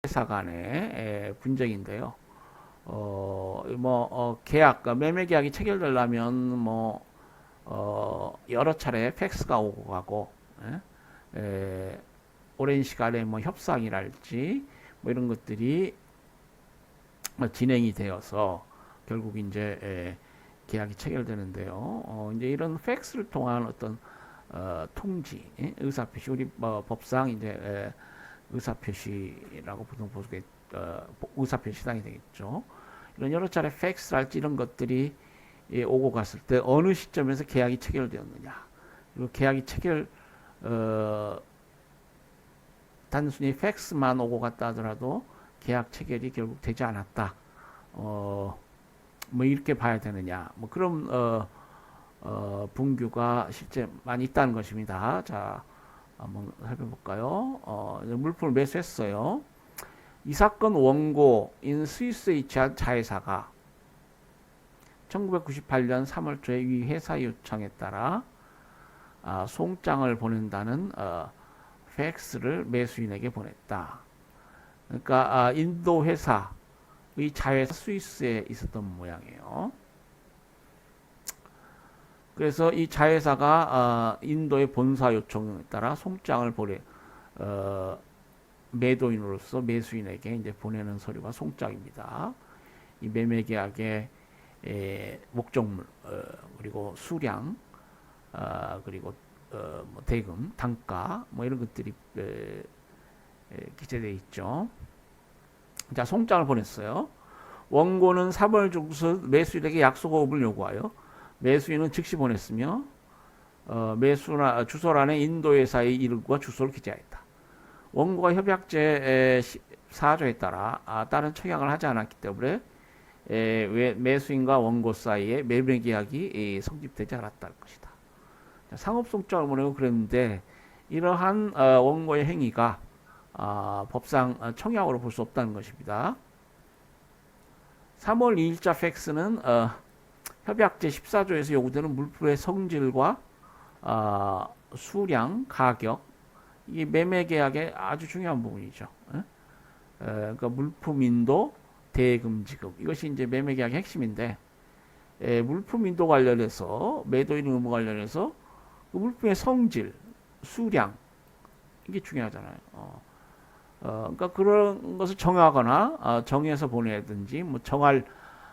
회사 간의 분쟁인데요. 계약, 매매 계약이 체결되려면 여러 차례 팩스가 오고 가고, 오랜 시간에 협상이랄지 이런 것들이 진행이 되어서 결국 이제 계약이 체결되는데요. 이제 이런 팩스를 통한 어떤 통지, 의사표시, 우리 법상 이제 의사표시라고 보통 보게 의사표시당이 되겠죠. 이런 여러 차례 팩스랄지 이런 것들이 오고 갔을 때 어느 시점에서 계약이 체결되었느냐. 그리고 계약이 단순히 팩스만 오고 갔다 하더라도 계약 체결이 결국 되지 않았다. 이렇게 봐야 되느냐. 그런 분규가 실제 많이 있다는 것입니다. 자, 한번 살펴볼까요? 물품을 매수했어요. 이 사건 원고인 스위스에 위치한 자회사가 1998년 3월 초에 이 회사 요청에 따라 송장을 보낸다는 팩스를 매수인에게 보냈다. 그러니까 인도 회사의 자회사 스위스에 있었던 모양이에요. 그래서 이 자회사가 인도의 본사 요청에 따라 송장을 매도인으로서 매수인에게 이제 보내는 서류가 송장입니다. 이 매매 계약의 목적물, 그리고 수량, 그리고 대금, 단가, 이런 것들이 기재되어 있죠. 자, 송장을 보냈어요. 원고는 3월 중순 매수인에게 약속호흡을 요구하여 매수인은 즉시 보냈으며 주소란에 인도회사의 이름과 주소를 기재하였다. 원고가 협약제 4조에 따라 다른 청약을 하지 않았기 때문에 매수인과 원고 사이에 매매 계약이 성립되지 않았다는 것이다. 상업송장을 보내고 그랬는데 이러한 원고의 행위가 법상 청약으로 볼 수 없다는 것입니다. 3월 2일자 팩스는 협약제 14조에서 요구되는 물품의 성질과 수량, 가격, 이 매매 계약의 아주 중요한 부분이죠. 그러니까 물품 인도, 대금 지급, 이것이 이제 매매 계약의 핵심인데, 물품 인도 관련해서 매도인 의무 관련해서 그 물품의 성질, 수량, 이게 중요하잖아요. 그러니까 그런 것을 정하거나 정해서 보내든지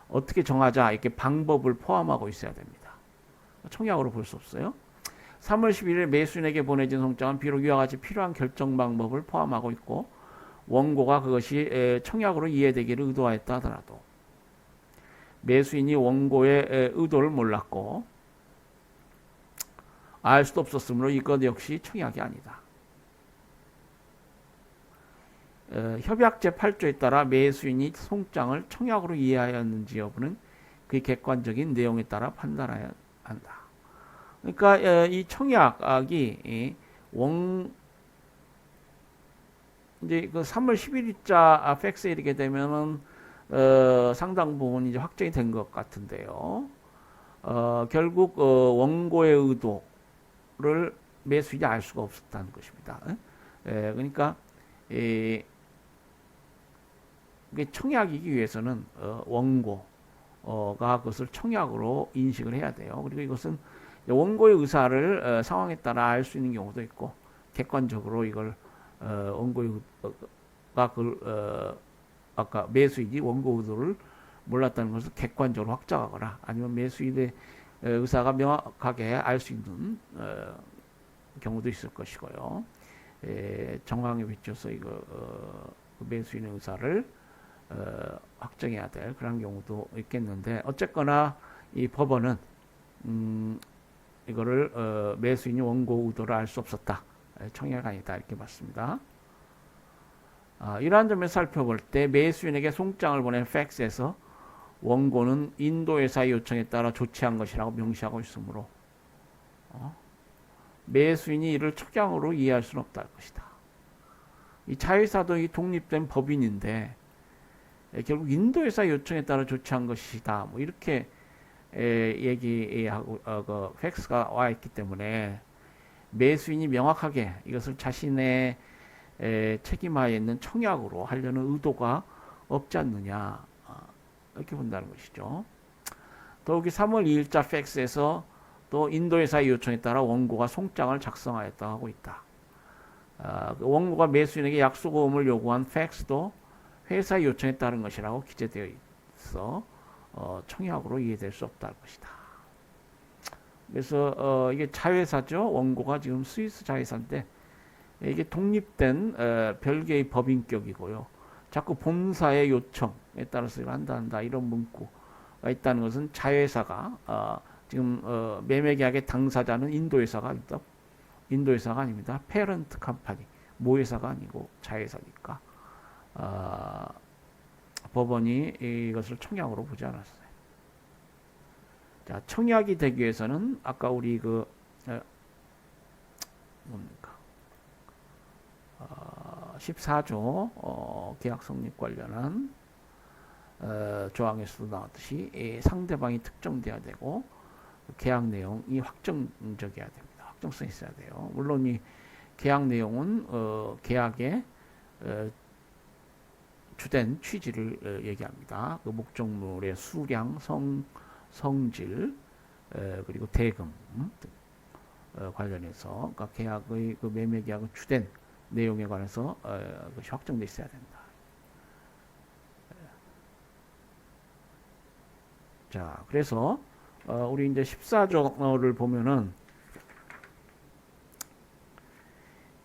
어떻게 정하자 이렇게 방법을 포함하고 있어야 됩니다. 청약으로 볼 수 없어요. 3월 11일 매수인에게 보내진 송장은 비록 이와 같이 필요한 결정 방법을 포함하고 있고 원고가 그것이 청약으로 이해되기를 의도하였다 하더라도 매수인이 원고의 의도를 몰랐고 알 수도 없었으므로 이것 역시 청약이 아니다. 협약제 8조에 따라 매수인이 송장을 청약으로 이해하였는지 여부는 그의 객관적인 내용에 따라 판단해야 한다. 그러니까 이 청약이 이제 그 3월 10일자 팩스에 이르게 되면은 상당 부분 이제 확정이 된 것 같은데요. 결국 원고의 의도를 매수인이 알 수가 없었다는 것입니다. 그러니까 청약이기 위해서는 원고가 그것을 청약으로 인식을 해야 돼요. 그리고 이것은 원고의 의사를 상황에 따라 알 수 있는 경우도 있고 객관적으로 이걸 원고가 아까 매수인이 원고 의도를 몰랐다는 것을 객관적으로 확정하거나 아니면 매수인의 의사가 명확하게 알 수 있는 경우도 있을 것이고요. 정황에 비춰서 매수인의 의사를 확정해야 될 그런 경우도 있겠는데 어쨌거나 이 법원은 이거를 매수인이 원고 의도를 알 수 없었다. 청약 아니다 이렇게 봤습니다. 이러한 점에서 살펴볼 때 매수인에게 송장을 보낸 팩스에서 원고는 인도회사의 요청에 따라 조치한 것이라고 명시하고 있으므로 매수인이 이를 청약으로 이해할 수는 없다는 것이다. 이 자회사도 이 독립된 법인인데 결국 인도회사 요청에 따라 조치한 것이다. 이렇게 얘기하고 그 팩스가 와 있기 때문에 매수인이 명확하게 이것을 자신의 책임하에 있는 청약으로 하려는 의도가 없지 않느냐 이렇게 본다는 것이죠. 더욱이 3월 2일자 팩스에서 또 인도 회사의 요청에 따라 원고가 송장을 작성하였다 하고 있다. 그 원고가 매수인에게 약속금을 요구한 팩스도 회사의 요청에 따른 것이라고 기재되어 있어 청약으로 이해될 수 없다는 것이다. 그래서 이게 자회사죠. 원고가 지금 스위스 자회사인데 이게 독립된 별개의 법인격이고요. 자꾸 본사의 요청에 따라서 이걸 한다 이런 문구가 있다는 것은 자회사가 지금 매매계약의 당사자는 인도회사가 아니다. 인도회사가 아닙니다. 페런트 컴퍼니 모회사가 아니고 자회사니까 법원이 이것을 청약으로 보지 않았어요. 자, 청약이 되기 위해서는 아까 우리 뭡니까? 14조 계약 성립 관련한 조항에서도 나왔듯이 상대방이 특정돼야 되고 계약 내용이 확정적이어야 됩니다. 확정성이 있어야 돼요. 물론 이 계약 내용은 계약의 주된 취지를 얘기합니다. 그 목적물의 수량, 성질, 그리고 대금 등 관련해서 그러니까 계약의 그 매매 계약의 주된 내용에 관해서 그것이 확정돼 있어야 된다. 자, 그래서 우리 이제 14조를 보면은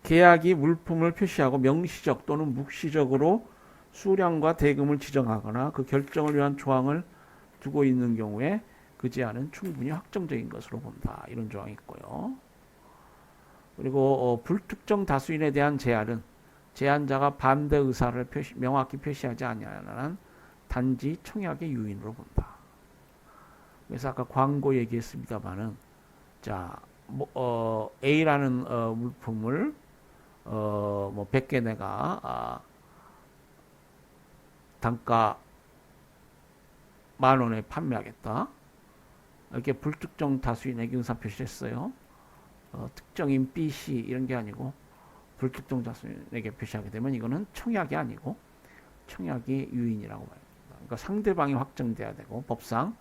계약이 물품을 표시하고 명시적 또는 묵시적으로 수량과 대금을 지정하거나 그 결정을 위한 조항을 두고 있는 경우에 그 제한은 충분히 확정적인 것으로 본다. 이런 조항이 있고요. 그리고 불특정 다수인에 대한 제한은 제한자가 반대 의사를 명확히 표시하지 않냐는 한 단지 청약의 유인으로 본다. 그래서 아까 광고 얘기했습니다만은 자, A라는 물품을 뭐 100개 내가 단가 10,000원에 판매하겠다. 이렇게 불특정 다수인에게 의사표시를 했어요. 특정인 B, C 이런 게 아니고 불특정 다수인에게 표시하게 되면 이거는 청약이 아니고 청약이 유인이라고 말합니다. 그러니까 상대방이 확정돼야 되고 법상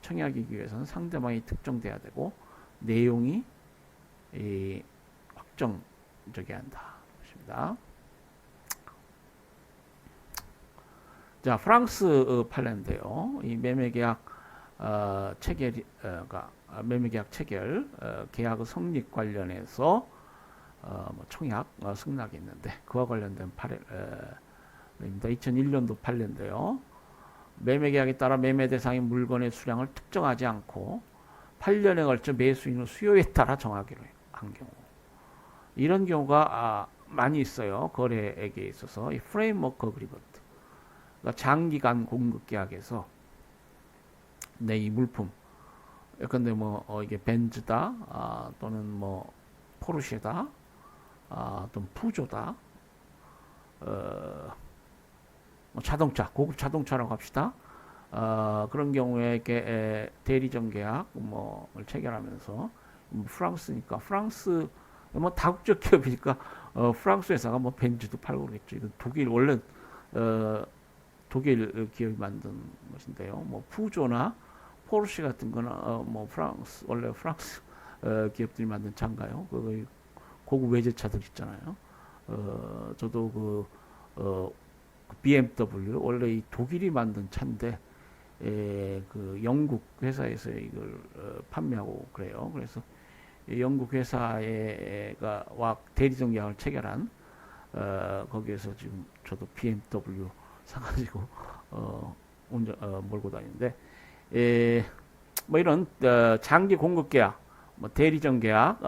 청약이기 위해서는 상대방이 특정돼야 되고 내용이 확정적이어야 한다. 것입니다. 자, 프랑스 판례인데요. 이 매매계약 매매계약 체결 계약의 성립 관련해서 뭐 청약 승낙이 있는데 그와 관련된 판례입니다. 2001년도 판례인데요. 매매계약에 따라 매매 대상인 물건의 수량을 특정하지 않고 8년에 걸쳐 매수인의 수요에 따라 정하기로 한 경우, 이런 경우가 많이 있어요. 거래액에 있어서 이 프레임워크 어그리먼트, 그러니까 장기간 공급 계약에서 내 이 물품, 예컨대 뭐 이게 벤츠다, 또는 뭐 포르쉐다, 또는 푸조다, 뭐 자동차, 고급 자동차라고 합시다. 그런 경우에 이렇게 대리점 계약 뭐를 체결하면서 프랑스니까 프랑스 뭐 다국적 기업이니까 프랑스 회사가 뭐 벤츠도 팔고 그러겠죠. 이건 독일 원래 독일 기업이 만든 것인데요. 뭐 푸조나 포르쉐 같은 거는 뭐 프랑스 원래 프랑스 기업들이 만든 차인가요? 그 고급 외제차들 있잖아요. 저도 그 BMW 원래 이 독일이 만든 차인데 그 영국 회사에서 이걸 판매하고 그래요. 그래서 영국 회사가 대리점 계약을 체결한 거기에서 지금 저도 BMW 사가지고 몰고 다니는데 뭐 이런 장기 공급 계약, 뭐 대리점 계약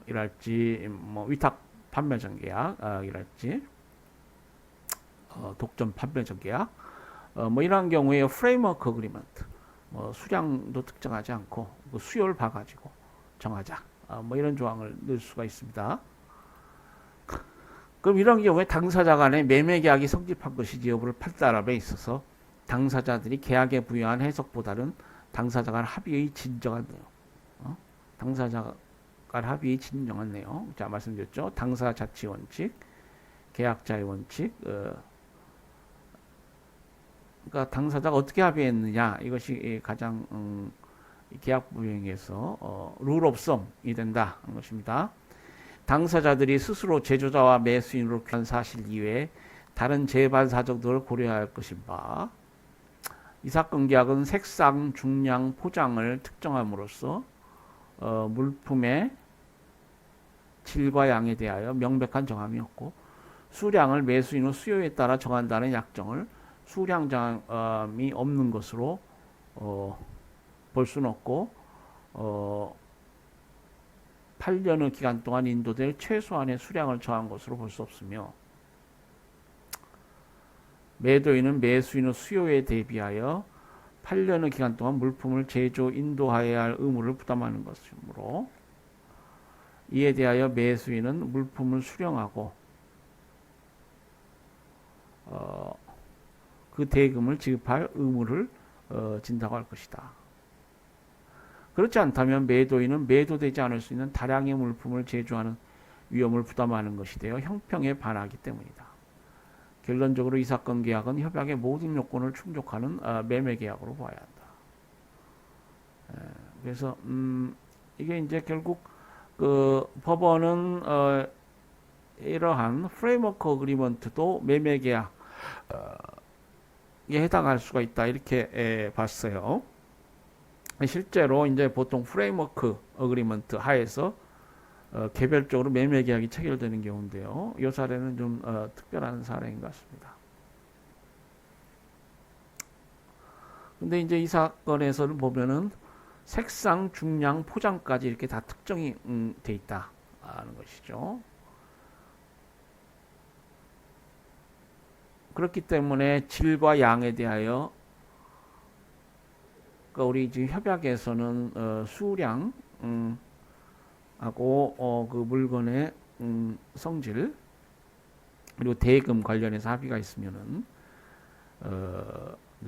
이랄지 뭐 위탁 판매점 계약 이랄지 독점 판매점 계약 뭐 이러한 경우에 프레임워크 어그리먼트, 뭐 수량도 특정하지 않고 그 수요를 봐가지고 정하자, 뭐 이런 조항을 넣을 수가 있습니다. 그럼 이런 경우에 당사자 간의 매매 계약이 성립한 것이지 여부를 판단함에 있어서 당사자들이 계약에 부여한 해석보다는 당사자 간 합의의 진정한 내용, 당사자 간 합의 진정한 내용. 자, 말씀드렸죠. 당사 자치 원칙, 계약자의 원칙. 그러니까 당사자가 어떻게 합의했느냐, 이것이 가장 계약 불이행에서 룰 오브 썸이 된다 하는 것입니다. 당사자들이 스스로 제조자와 매수인으로 규한 사실 이외에 다른 재반 사정들을 고려해야 할 것인 바, 이 사건 계약은 색상, 중량, 포장을 특정함으로써 물품의 질과 양에 대하여 명백한 정함이 없고, 수량을 매수인의 수요에 따라 정한다는 약정을 수량 정함이 없는 것으로 볼 수는 없고, 8년의 기간 동안 인도될 최소한의 수량을 정한 것으로 볼 수 없으며, 매도인은 매수인의 수요에 대비하여 8년의 기간 동안 물품을 제조, 인도하여야 할 의무를 부담하는 것이므로, 이에 대하여 매수인은 물품을 수령하고 그 대금을 지급할 의무를 진다고 할 것이다. 그렇지 않다면 매도인은 매도되지 않을 수 있는 다량의 물품을 제조하는 위험을 부담하는 것이 되어 형평에 반하기 때문이다. 결론적으로 이 사건 계약은 협약의 모든 요건을 충족하는 매매 계약으로 봐야 한다. 그래서 이게 이제 결국 그 법원은 이러한 프레임워크 어그리먼트도 매매 계약에 해당할 수가 있다, 이렇게 봤어요. 실제로 이제 보통 프레임워크 어그리먼트 하에서 개별적으로 매매 계약이 체결되는 경우인데요. 이 사례는 좀 특별한 사례인 것 같습니다. 근데 이제 이 사건에서는 보면은 색상, 중량, 포장까지 이렇게 다 특정이 돼 있다 하는 것이죠. 그렇기 때문에 질과 양에 대하여, 그러니까 우리 지금 협약에서는 수량 하고 그 물건의 성질, 그리고 대금 관련해서 합의가 있으면은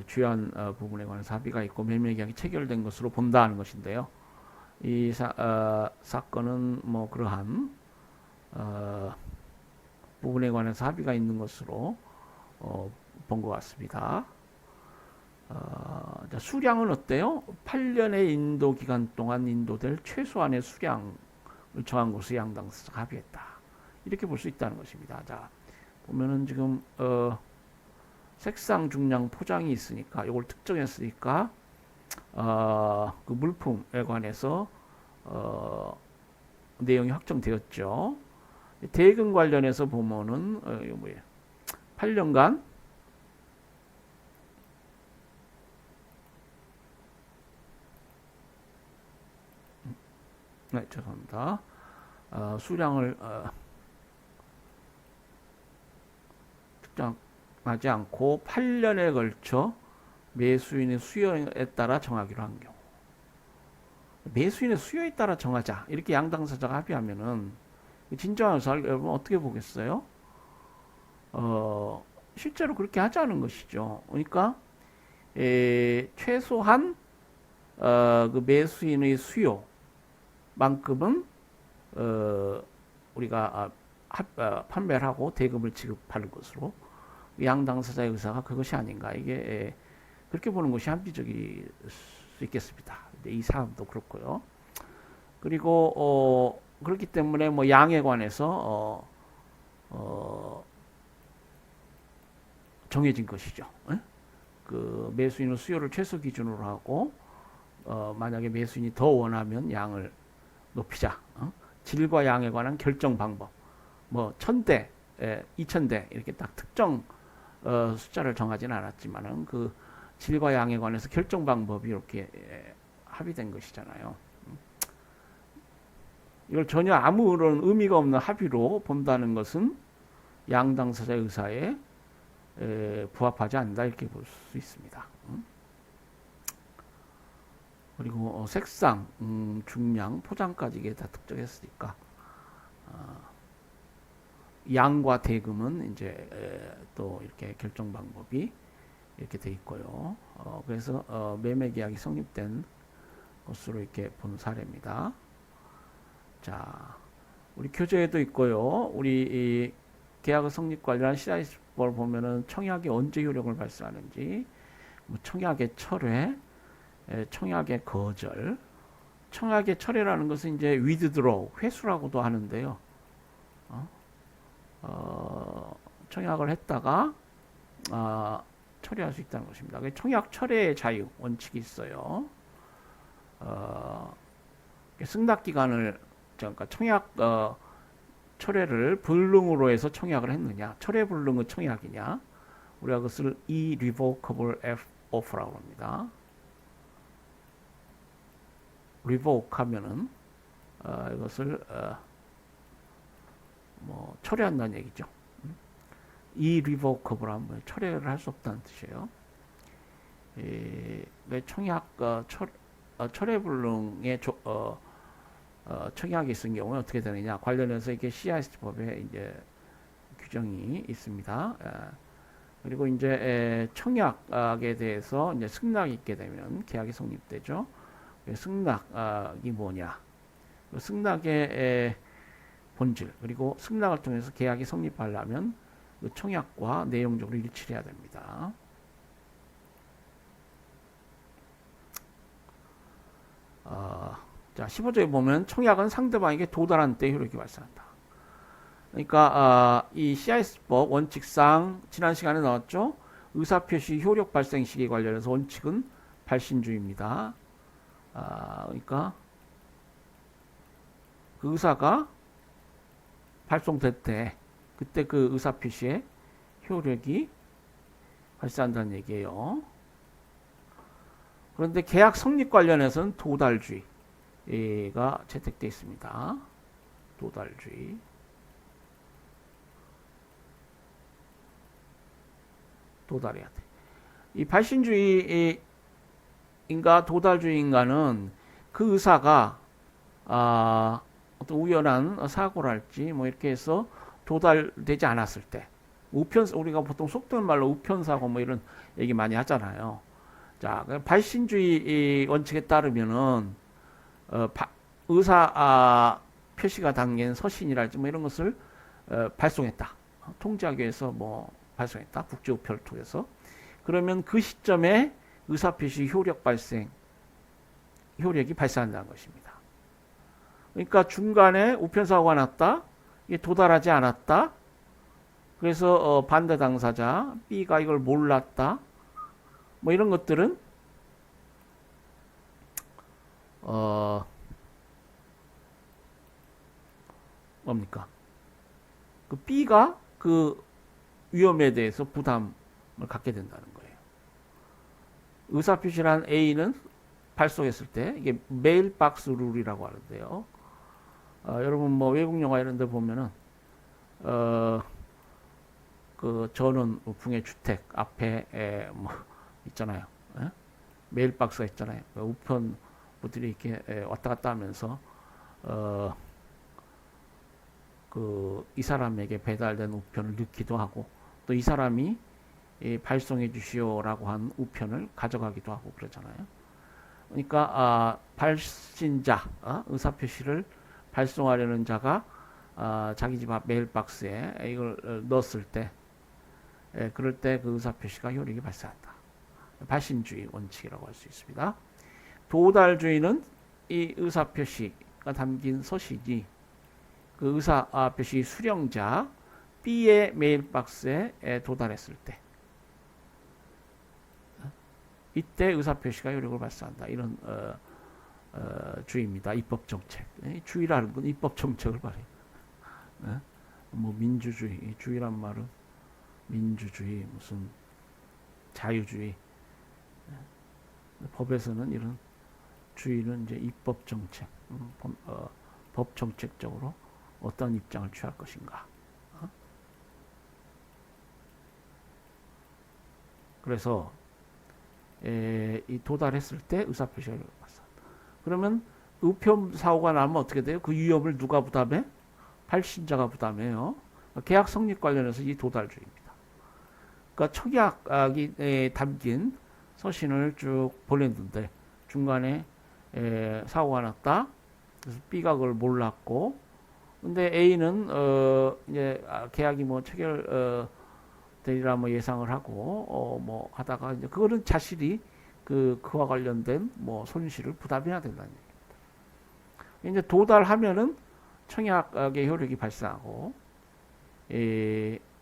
주요한 부분에 관해서 합의가 있고 매매 계약이 체결된 것으로 본다는 것인데요. 이 사건은 뭐 그러한 부분에 관해서 합의가 있는 것으로 본 것 같습니다. 수량은 어때요? 8년의 인도 기간 동안 인도될 최소한의 수량을 정한 것을 양당사자가 합의했다, 이렇게 볼 수 있다는 것입니다. 자, 보면은 지금 색상, 중량, 포장이 있으니까, 이걸 특정했으니까 그 물품에 관해서 내용이 확정되었죠. 대금 관련해서 보면은 이거 뭐예요? 8년간 죄송합니다. 수량을 특정하지 않고 8년에 걸쳐 매수인의 수요에 따라 정하기로 한 경우, 매수인의 수요에 따라 정하자, 이렇게 양당사자가 합의하면은 진정한 의사를 여러분 어떻게 보겠어요? 실제로 그렇게 하자는 것이죠. 그러니까 최소한 그 매수인의 수요만큼은 우리가 판매를 하고 대금을 지급하는 것으로, 양당사자의 의사가 그것이 아닌가, 이게 그렇게 보는 것이 합리적일 수 있겠습니다. 이 사람도 그렇고요. 그리고 그렇기 때문에 뭐 양에 관해서 정해진 것이죠. 그 매수인의 수요를 최소 기준으로 하고 만약에 매수인이 더 원하면 양을 높이자. 질과 양에 관한 결정 방법. 뭐 1000대, 2000대 이렇게 딱 특정 숫자를 정하지는 않았지만은 그 질과 양에 관해서 결정 방법이 이렇게 합의된 것이잖아요. 이걸 전혀 아무런 의미가 없는 합의로 본다는 것은 양당사자의 의사에 부합하지 않는다, 이렇게 볼 수 있습니다. 그리고 색상, 중량, 포장까지 이게 다 특정했으니까 양과 대금은 이제 또 이렇게 결정 방법이 이렇게 돼 있고요. 그래서 매매 계약이 성립된 것으로 이렇게 본 사례입니다. 자, 우리 교재에도 있고요. 우리 이 계약 성립 관련 CIS법을 보면은 청약이 언제 효력을 발생하는지, 뭐 청약의 철회, 청약의 거절, 청약의 철회라는 것은 이제 withdraw, 회수라고도 하는데요. 어? 청약을 했다가 처리할 수 있다는 것입니다. 청약 철회의 자유 원칙이 있어요. 승낙 기간을 그러니까 청약 철회를 불능으로 해서 청약을 했느냐, 철회 불능은 청약이냐, 우리가 그것을 irrevocable offer라고 합니다. revoke 하면은 이것을 뭐 철회한다는 얘기죠. irrevocable 하면 철회를 할 수 없다는 뜻이에요. 청약 철회 불능의 청약이 있은 경우에 어떻게 되느냐 관련해서 이게 CIS법에 이제 규정이 있습니다. 그리고 이제 청약에 대해서 이제 승낙이 있게 되면 계약이 성립되죠. 승낙이 뭐냐? 승낙의 본질 그리고 승낙을 통해서 계약이 성립하려면 그 청약과 내용적으로 일치를 해야 됩니다. 자, 15조에 보면 청약은 상대방에게 도달한 때 효력이 발생한다. 그러니까 이 CIS법 원칙상 지난 시간에 나왔죠. 의사표시 효력 발생 시기 관련해서 원칙은 발신주의입니다. 그러니까 그 의사가 발송될 때 그때 그 의사표시에 효력이 발생한다는 얘기예요. 그런데 계약 성립 관련해서는 도달주의가 채택되어 있습니다. 도달주의. 도달해야 돼. 이 발신주의인가 도달주의인가는 그 의사가 어떤 우연한 사고랄지 뭐 이렇게 해서 도달되지 않았을 때 우리가 보통 속된 말로 우편사고 뭐 이런 얘기 많이 하잖아요. 자, 발신주의 원칙에 따르면은 의사 표시가 담긴 서신이랄지 뭐 이런 것을 발송했다. 통지하기 위해서 뭐 발송했다. 국제우편을 통해서. 그러면 그 시점에 의사표시 효력이 발생한다는 것입니다. 그러니까 중간에 우편사고가 났다. 이게 도달하지 않았다. 그래서 반대 당사자 B가 이걸 몰랐다. 뭐 이런 것들은 뭡니까? 그 B가 그 위험에 대해서 부담을 갖게 된다는 거예요. 의사표시란 A는 발송했을 때 이게 메일박스 룰이라고 하는데요. 여러분 뭐 외국 영화 이런 데 보면은 그 전원 우풍의 주택 앞에 뭐 있잖아요. 메일박스가 있잖아요. 우편부들이 이렇게 왔다 갔다 하면서 이 사람에게 배달된 우편을 넣기도 하고 또 이 사람이 발송해 주시오라고 한 우편을 가져가기도 하고 그러잖아요. 그러니까 발신자 의사표시를 발송하려는 자가 자기 집 앞 메일박스에 이걸 넣었을 때 그럴 때 그 의사표시가 효력이 발생한다. 발신주의 원칙이라고 할 수 있습니다. 도달주의는 이 의사표시가 담긴 서식이 그 의사표시 수령자 B의 메일박스에 도달했을 때 이때 의사표시가 효력을 발생한다. 이런 주의입니다. 입법정책. 주의라는 건 입법정책을 말해요. 뭐 민주주의, 주의란 말은 민주주의, 무슨 자유주의. 법에서는 이런 주의는 이제 입법정책, 법정책적으로 어떤 입장을 취할 것인가. 그래서 이 도달했을 때 의사표시가 발생한다. 그러면 우편 사고가 나면 어떻게 돼요? 그 위험을 누가 부담해? 발신자가 부담해요. 계약 성립 관련해서 이 도달주의입니다. 그러니까 청약이 담긴 서신을 쭉 보냈는데 중간에 사고가 났다. 그래서 B가 그걸 몰랐고, 근데 A는 이제 계약이 뭐 체결 되리라 뭐 예상을 하고 뭐 하다가 이제 그거는 자신이 그와 관련된 뭐 손실을 부담해야 된다는 얘기. 이제 도달하면은 청약의 효력이 발생하고,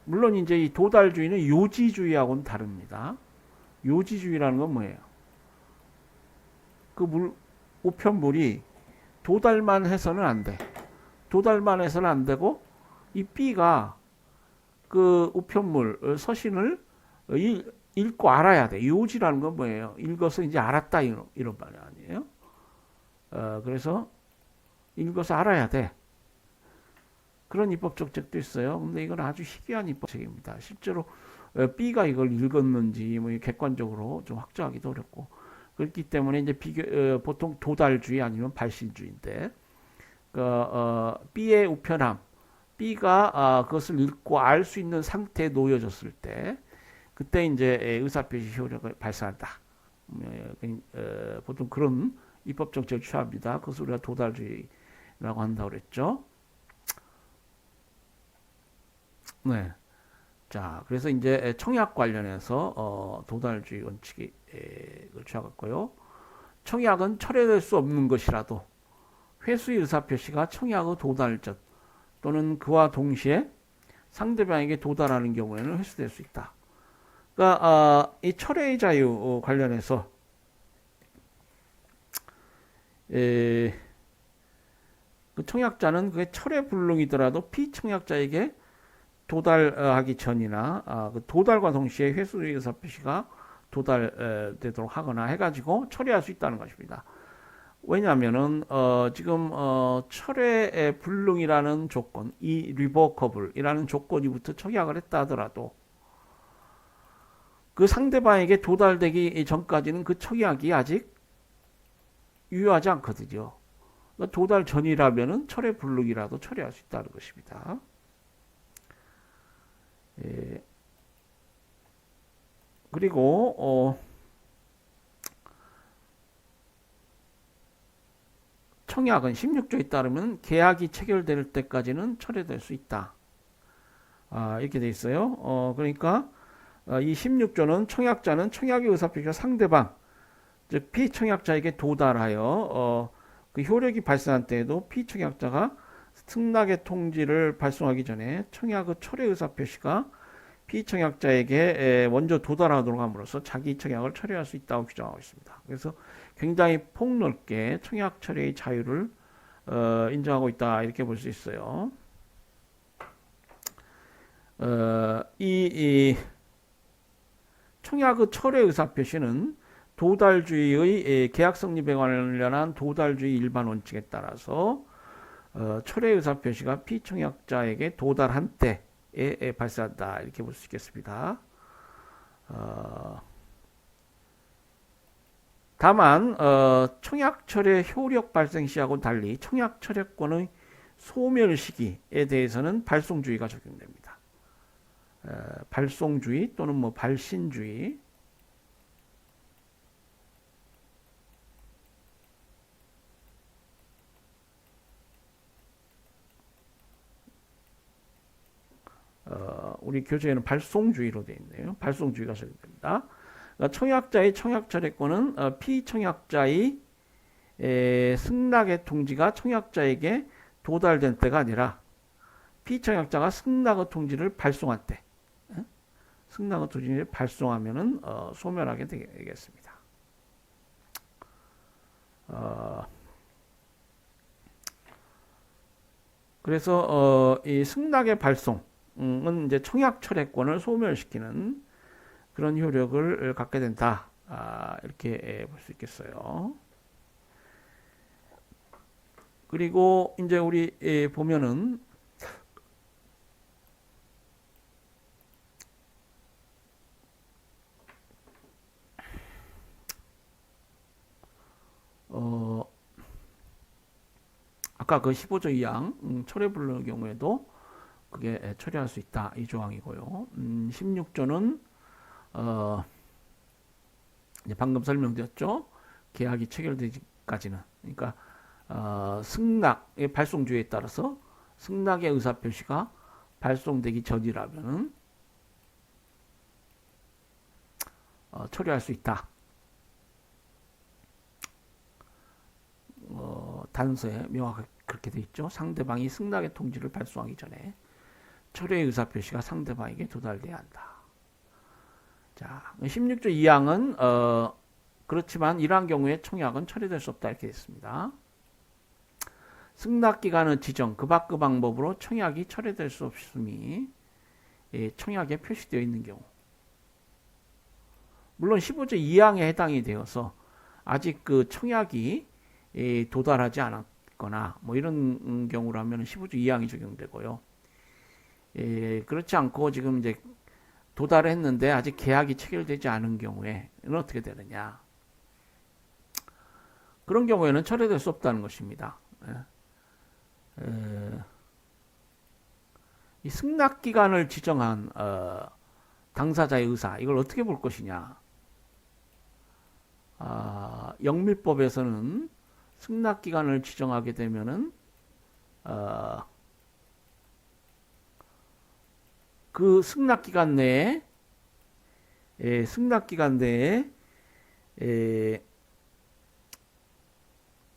물론 이제 이 도달주의는 요지주의하고는 다릅니다. 요지주의라는 건 뭐예요? 우편물이 도달만 해서는 안 돼. 도달만 해서는 안 되고, 이 B가 그 우편물 서신을 읽고 알아야 돼. 요지라는 건 뭐예요? 읽어서 이제 알았다 이런 말이 아니에요. 그래서 읽어서 알아야 돼. 그런 입법 정책도 있어요. 근데 이건 아주 희귀한 입법 정책입니다. 실제로 B가 이걸 읽었는지 뭐 객관적으로 좀 확정하기도 어렵고, 그렇기 때문에 이제 보통 도달주의 아니면 발신주의인데, B의 우편함, B가 그것을 읽고 알 수 있는 상태에 놓여졌을 때, 그때 이제 의사표시 효력을 발생한다. 보통 그런 입법 정책을 취합니다. 그것을 우리가 도달주의라고 한다고 그랬죠. 네. 자, 그래서 이제 청약 관련해서 도달주의 원칙을 취하고요. 청약은 철회될 수 없는 것이라도 회수의 의사표시가 청약의 도달 전 또는 그와 동시에 상대방에게 도달하는 경우에는 회수될 수 있다. 그러니까 이 철회의 자유 관련해서 그 청약자는 그게 철회 불능이더라도 피청약자에게 도달하기 전이나 그 도달과 동시에 회수의 의사표시가 도달되도록 하거나 해가지고 처리할 수 있다는 것입니다. 왜냐하면은 지금 철회 불능이라는 조건, 이 리버커블이라는 조건이 붙어 청약을 했다 하더라도 그 상대방에게 도달되기 전까지는 그 청약이 아직 유효하지 않거든요. 그러니까 도달 전이라면은 철회 불능이라도 처리할 수 있다는 것입니다. 예. 그리고 청약은 16조에 따르면 계약이 체결될 때까지는 철회될 수 있다. 이렇게 돼 있어요. 그러니까 이 16조는 청약자는 청약의 의사표시가 상대방, 즉 피청약자에게 도달하여 그 효력이 발생한 때에도 피청약자가 승낙의 통지를 발송하기 전에 청약의 철회 의사표시가 피청약자에게 먼저 도달하도록 함으로써 자기 청약을 철회할 수 있다고 규정하고 있습니다. 그래서 굉장히 폭넓게 청약 철회의 자유를 인정하고 있다 이렇게 볼 수 있어요. 이 청약의 철회 의사표시는 도달주의의 계약 성립에 관련한 도달주의 일반 원칙에 따라서 철회 의사표시가 피청약자에게 도달한 때에 발생한다 이렇게 볼 수 있겠습니다. 다만 청약철회 효력 발생 시하고는 달리 청약철회권의 소멸 시기에 대해서는 발송주의가 적용됩니다. 발송주의 또는 뭐 발신주의, 우리 교재에는 발송주의로 되어 있네요. 발송주의가 적용됩니다. 그러니까 청약자의 청약철회권은 피청약자의 승낙의 통지가 청약자에게 도달된 때가 아니라 피청약자가 승낙의 통지를 발송한 때, 승낙의 통지를 발송하면은 소멸하게 되겠습니다. 그래서 이 승낙의 발송은 이제 청약철회권을 소멸시키는 그런 효력을 갖게 된다. 이렇게 볼 수 있겠어요. 그리고 이제 우리 보면은 아까 그 15조 2항 철회 불능의 경우에도 그게 처리할 수 있다 이 조항이고요. 16조는 이제 방금 설명드렸죠. 계약이 체결되기까지는, 그러니까 승낙의 발송주에 따라서 승낙의 의사표시가 발송되기 전이라면 처리할 수 있다. 단서에 명확하게 그렇게 돼 있죠. 상대방이 승낙의 통지를 발송하기 전에 철회의 의사표시가 상대방에게 도달돼야 한다. 자, 16조 2항은 그렇지만 이러한 경우에 청약은 처리될 수 없다 이렇게 됐습니다. 승낙기간의 지정, 그 방법으로 청약이 처리될 수 없음이 청약에 표시되어 있는 경우. 물론 15조 2항에 해당이 되어서 아직 그 청약이 도달하지 않았거나 뭐 이런 경우라면 15조 2항이 적용되고요. 그렇지 않고 지금 이제 도달했는데 아직 계약이 체결되지 않은 경우에는 어떻게 되느냐? 그런 경우에는 처리될 수 없다는 것입니다. 이 승낙 기간을 지정한 당사자의 의사 이걸 어떻게 볼 것이냐? 영미법에서는 승낙 기간을 지정하게 되면은 그 승낙 기간 내에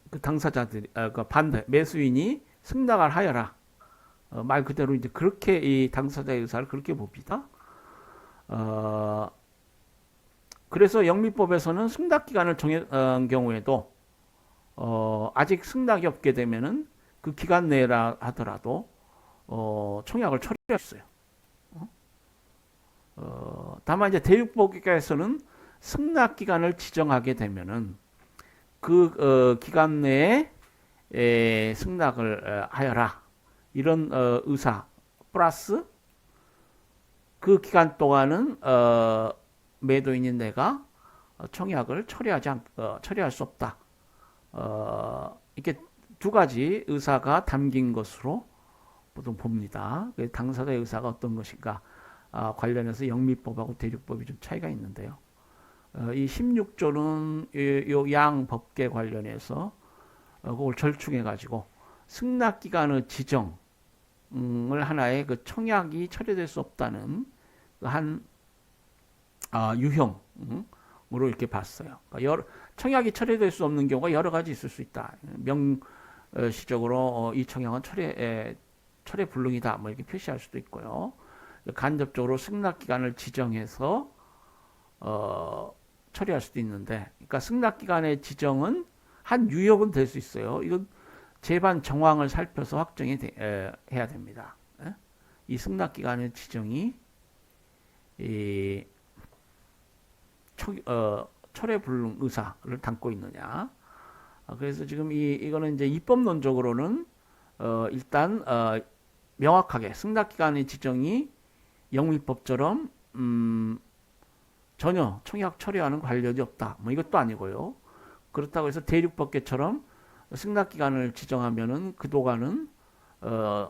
그 당사자들이 그 반대 매수인이 승낙을 하여라. 말 그대로 이제 그렇게 이 당사자의 의사를 그렇게 봅니다. 그래서 영미법에서는 승낙 기간을 정한 경우에도 아직 승낙이 없게 되면은 그 기간 내라 하더라도 청약을 처리할 수 있어요. 다만 이제 대육법에서는 승낙 기간을 지정하게 되면은 그 기간 내에 승낙을 하여라 이런 의사 플러스 그 기간 동안은 매도인인 내가 청약을 처리할 수 없다. 이렇게 두 가지 의사가 담긴 것으로 보통 봅니다. 당사자의 의사가 어떤 것인가 관련해서 영미법하고 대륙법이 좀 차이가 있는데요. 이 16조는 요 양 법계 관련해서 그걸 절충해 가지고 승낙 기간의 지정을 하나의 그 청약이 처리될 수 없다는 한 유형으로 이렇게 봤어요. 그러니까 청약이 처리될 수 없는 경우가 여러 가지 있을 수 있다. 명시적으로 이 청약은 철회 불능이다. 뭐 이렇게 표시할 수도 있고요. 간접적으로 승낙 기간을 지정해서 처리할 수도 있는데, 그러니까 승낙 기간의 지정은 한 유형은 될 수 있어요. 이건 재반 정황을 살펴서 해야 됩니다. 이 승낙 기간의 지정이 철회 불능 의사를 담고 있느냐. 그래서 지금 이거는 이제 입법론적으로는 일단 명확하게 승낙 기간의 지정이 영미법처럼 전혀 청약 처리와는 관련이 없다. 뭐 이것도 아니고요. 그렇다고 해서 대륙법계처럼 승낙 기간을 지정하면은 그 동안은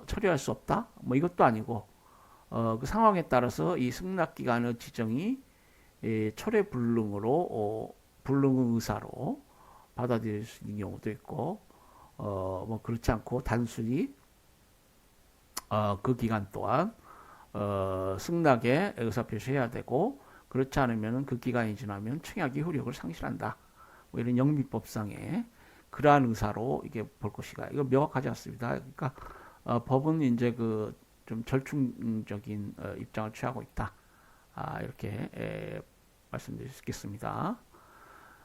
처리할 수 없다. 뭐 이것도 아니고 그 상황에 따라서 이 승낙 기간의 지정이 철회 불능으로 불능 의사로 받아들일 수 있는 경우도 있고 뭐 그렇지 않고 단순히 그 기간 동안 승낙에 의사표시해야 되고 그렇지 않으면 그 기간이 지나면 청약이 효력을 상실한다. 뭐 이런 영미법상의 그러한 의사로 이게 볼 것이가 이거 명확하지 않습니다. 그러니까 법은 이제 그 좀 절충적인 입장을 취하고 있다. 이렇게 말씀드릴 수 있겠습니다.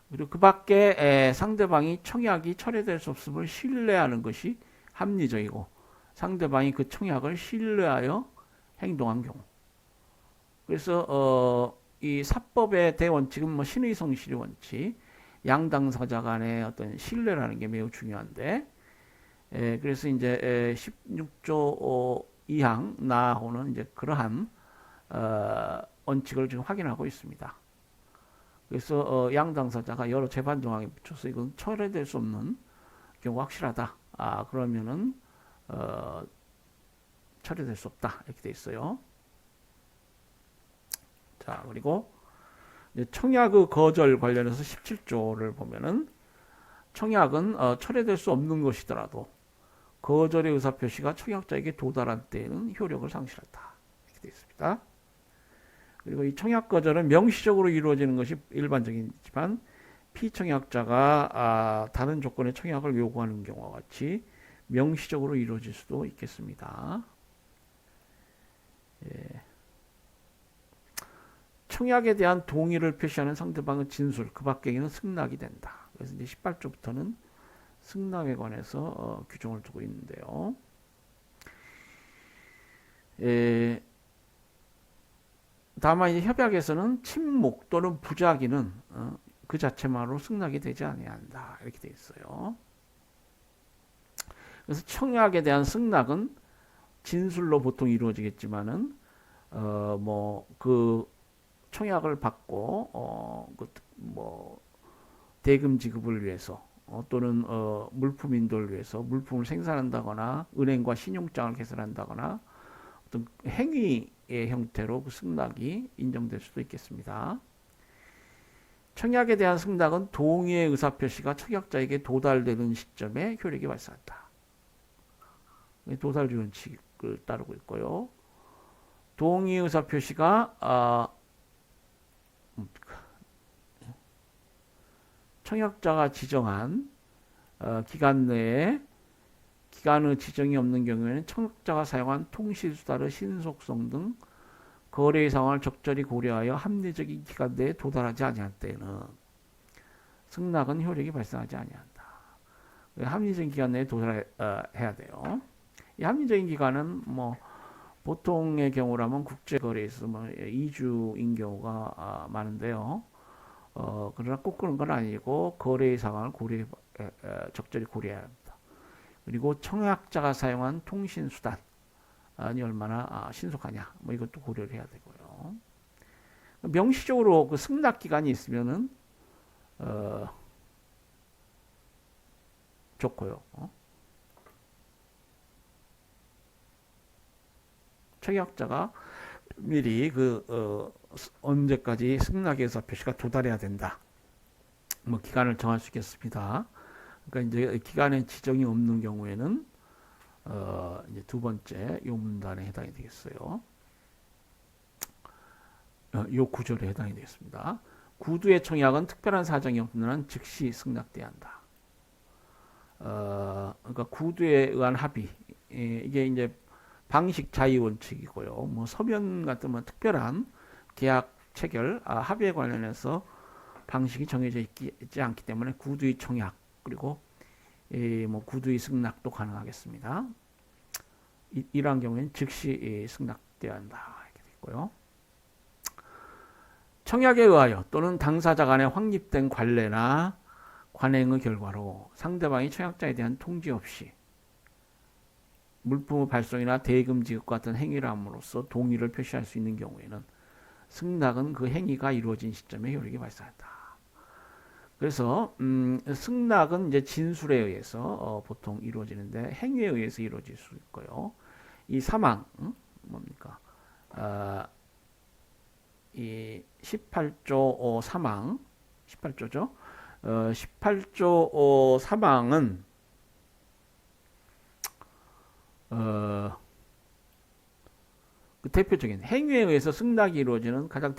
그리고 그 밖에 상대방이 청약이 철회될 수 없음을 신뢰하는 것이 합리적이고 상대방이 그 청약을 신뢰하여 행동한 경우. 그래서 이 사법의 대원칙은 뭐 신의 성실의 원칙, 양당사자 간의 어떤 신뢰라는 게 매우 중요한데, 그래서 이제 16조 2항 나하고는 이제 그러한 원칙을 지금 확인하고 있습니다. 그래서 양당사자가 여러 재반 정황에 비춰서 이건 철회될 수 없는 경우가 확실하다. 그러면은 처리될 수 없다. 이렇게 돼 있어요. 자, 그리고 청약의 거절 관련해서 17조를 보면은 청약은 철회될 수 없는 것이더라도 거절의 의사표시가 청약자에게 도달한 때에는 효력을 상실한다. 이렇게 되어 있습니다. 그리고 이 청약 거절은 명시적으로 이루어지는 것이 일반적이지만 피청약자가 다른 조건의 청약을 요구하는 경우와 같이 명시적으로 이루어질 수도 있겠습니다. 예. 청약에 대한 동의를 표시하는 상대방의 진술, 그 밖에는 승낙이 된다. 그래서 이제 18조부터는 승낙에 관해서 규정을 두고 있는데요. 예. 다만 이제 협약에서는 침묵 또는 부작위는 그 자체만으로 승낙이 되지 아니한다. 이렇게 되어 있어요. 그래서 청약에 대한 승낙은 진술로 보통 이루어지겠지만은 그 청약을 받고 뭐 대금 지급을 위해서 또는 물품 인도를 위해서 물품을 생산한다거나 은행과 신용장을 개설한다거나 어떤 행위의 형태로 그 승낙이 인정될 수도 있겠습니다. 청약에 대한 승낙은 동의의 의사표시가 청약자에게 도달되는 시점에 효력이 발생한다. 도달 규칙을 따르고 있고요. 동의 의사표시가 청약자가 지정한 기간 내에 기간의 지정이 없는 경우에는 청약자가 사용한 통신수단의 신속성 등 거래의 상황을 적절히 고려하여 합리적인 기간 내에 도달하지 아니할 때에는 승낙은 효력이 발생하지 아니한다. 합리적인 기간 내에 도달해야 돼요. 이 합리적인 기간은 뭐 보통의 경우라면 국제거래에서 2주인 경우가 많은데요. 그러나 꼭 그런 건 아니고 거래의 상황을 적절히 고려해야 합니다. 그리고 청약자가 사용한 통신수단이 얼마나 신속하냐, 뭐 이것도 고려를 해야 되고요. 명시적으로 그 승낙 기간이 있으면은 좋고요. 청약자가 미리 언제까지 승낙의 의사 표시가 도달해야 된다. 뭐 기간을 정할 수 있겠습니다. 그러니까 이제 기간에 지정이 없는 경우에는 이제 두 번째 요 문단에 해당이 되겠어요. 요 구절에 해당이 되겠습니다. 구두의 청약은 특별한 사정이 없는 한 즉시 승낙돼야 한다. 그러니까 구두에 의한 합의, 이게 이제 방식 자유 원칙이고요. 뭐 서면 같은 뭐 특별한 계약 체결, 합의에 관련해서 방식이 정해져 있지 않기 때문에 구두의 청약 그리고 뭐 구두의 승낙도 가능하겠습니다. 이러한 경우에는 즉시 승낙돼야 한다. 이렇게 되고요. 청약에 의하여 또는 당사자 간에 확립된 관례나 관행의 결과로 상대방이 청약자에 대한 통지 없이 물품의 발송이나 대금 지급 같은 행위를 함으로써 동의를 표시할 수 있는 경우에는 승낙은 그 행위가 이루어진 시점에 효력이 발생한다. 그래서 승낙은 이제 진술에 의해서 보통 이루어지는데 행위에 의해서 이루어질 수 있고요. 이 사망 뭡니까? 이 18조 사망 18조죠. 18조 사망은 그 대표적인 행위에 의해서 승낙이 이루어지는 가장